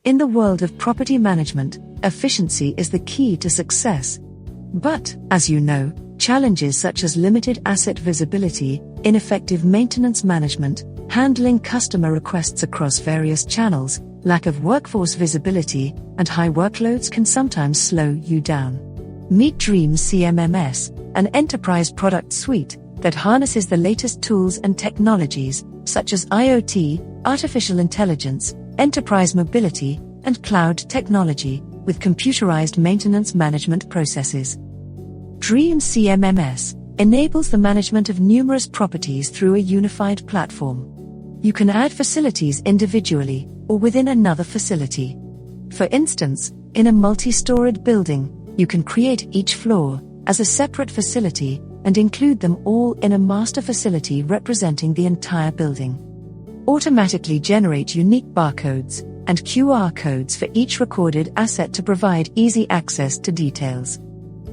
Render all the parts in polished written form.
In the world of property management, efficiency is the key to success. But, as you know, challenges such as limited asset visibility, ineffective maintenance management, handling customer requests across various channels, lack of workforce visibility, and high workloads can sometimes slow you down. Meet DreamzCMMS, an enterprise product suite that harnesses the latest tools and technologies, such as IoT, artificial intelligence, enterprise mobility, and cloud technology, with computerized maintenance management processes. DreamzCMMS enables the management of numerous properties through a unified platform. You can add facilities individually or within another facility. For instance, in a multi-storied building, you can create each floor as a separate facility and include them all in a master facility representing the entire building. Automatically generate unique barcodes and QR codes for each recorded asset to provide easy access to details.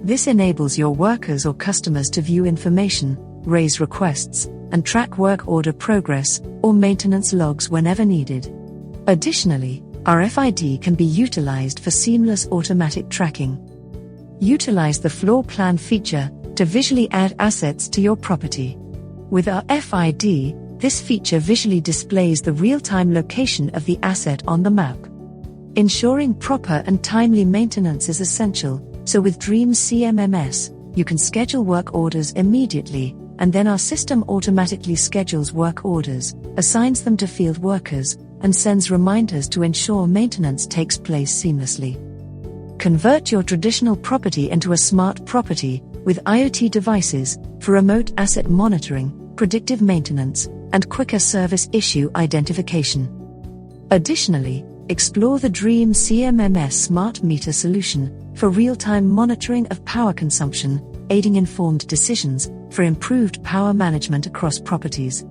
This enables your workers or customers to view information, raise requests, and track work order progress or maintenance logs whenever needed. Additionally, RFID can be utilized for seamless automatic tracking. Utilize the floor plan feature to visually add assets to your property. With RFID, this feature visually displays the real-time location of the asset on the map. Ensuring proper and timely maintenance is essential, so with DreamzCMMS, you can schedule work orders immediately, and then our system automatically schedules work orders, assigns them to field workers, and sends reminders to ensure maintenance takes place seamlessly. Convert your traditional property into a smart property with IoT devices for remote asset monitoring, predictive maintenance, and quicker service issue identification. Additionally, explore the DreamzCMMS smart meter solution for real-time monitoring of power consumption, aiding informed decisions for improved power management across properties.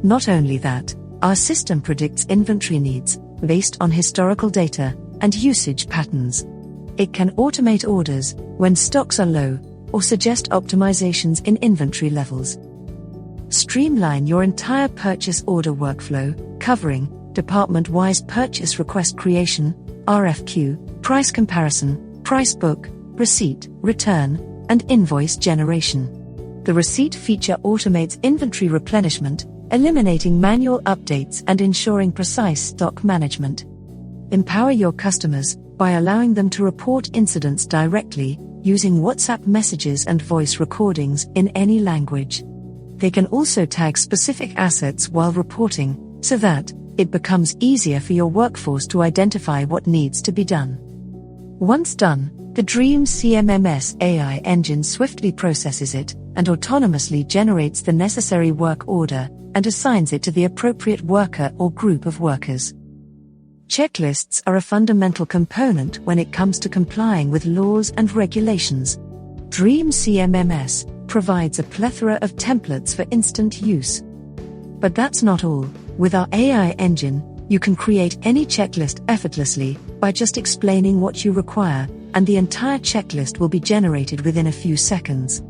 Not only that, our system predicts inventory needs based on historical data and usage patterns. It can automate orders when stocks are low or suggest optimizations in inventory levels. Streamline your entire purchase order workflow, covering department-wise purchase request creation, RFQ, price comparison, price book, receipt, return, and invoice generation. The receipt feature automates inventory replenishment, eliminating manual updates and ensuring precise stock management. Empower your customers by allowing them to report incidents directly, using WhatsApp messages and voice recordings in any language. They can also tag specific assets while reporting, so that it becomes easier for your workforce to identify what needs to be done. Once done, the DreamzCMMS AI engine swiftly processes it and autonomously generates the necessary work order and assigns it to the appropriate worker or group of workers. Checklists are a fundamental component when it comes to complying with laws and regulations. DreamzCMMS provides a plethora of templates for instant use. But that's not all. With our AI engine, you can create any checklist effortlessly by just explaining what you require, and the entire checklist will be generated within a few seconds.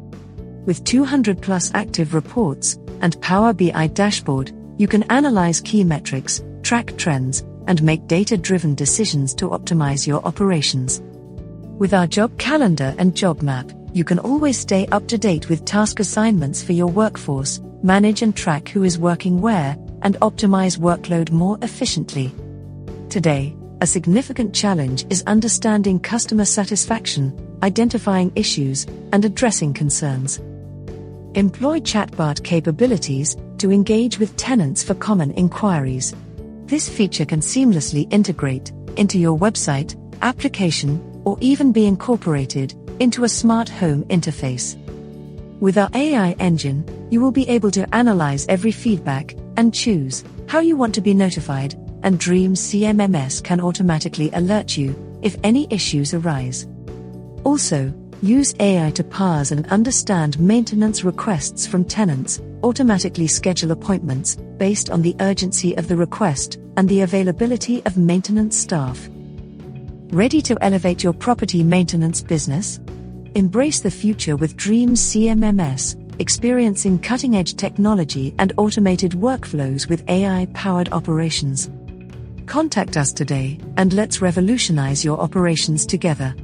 With 200+ active reports and Power BI dashboard, you can analyze key metrics, track trends, and make data-driven decisions to optimize your operations. With our job calendar and job map, you can always stay up to date with task assignments for your workforce, manage and track who is working where, and optimize workload more efficiently. Today, a significant challenge is understanding customer satisfaction, identifying issues, and addressing concerns. Employ chatbot capabilities to engage with tenants for common inquiries. This feature can seamlessly integrate into your website, application, or even be incorporated into a smart home interface. With our AI engine, you will be able to analyze every feedback and choose how you want to be notified, and DreamzCMMS can automatically alert you if any issues arise. Also, use AI to parse and understand maintenance requests from tenants, automatically schedule appointments based on the urgency of the request and the availability of maintenance staff. Ready to elevate your property maintenance business? Embrace the future with DreamzCMMS, experiencing cutting-edge technology and automated workflows with AI-powered operations. Contact us today, and let's revolutionize your operations together.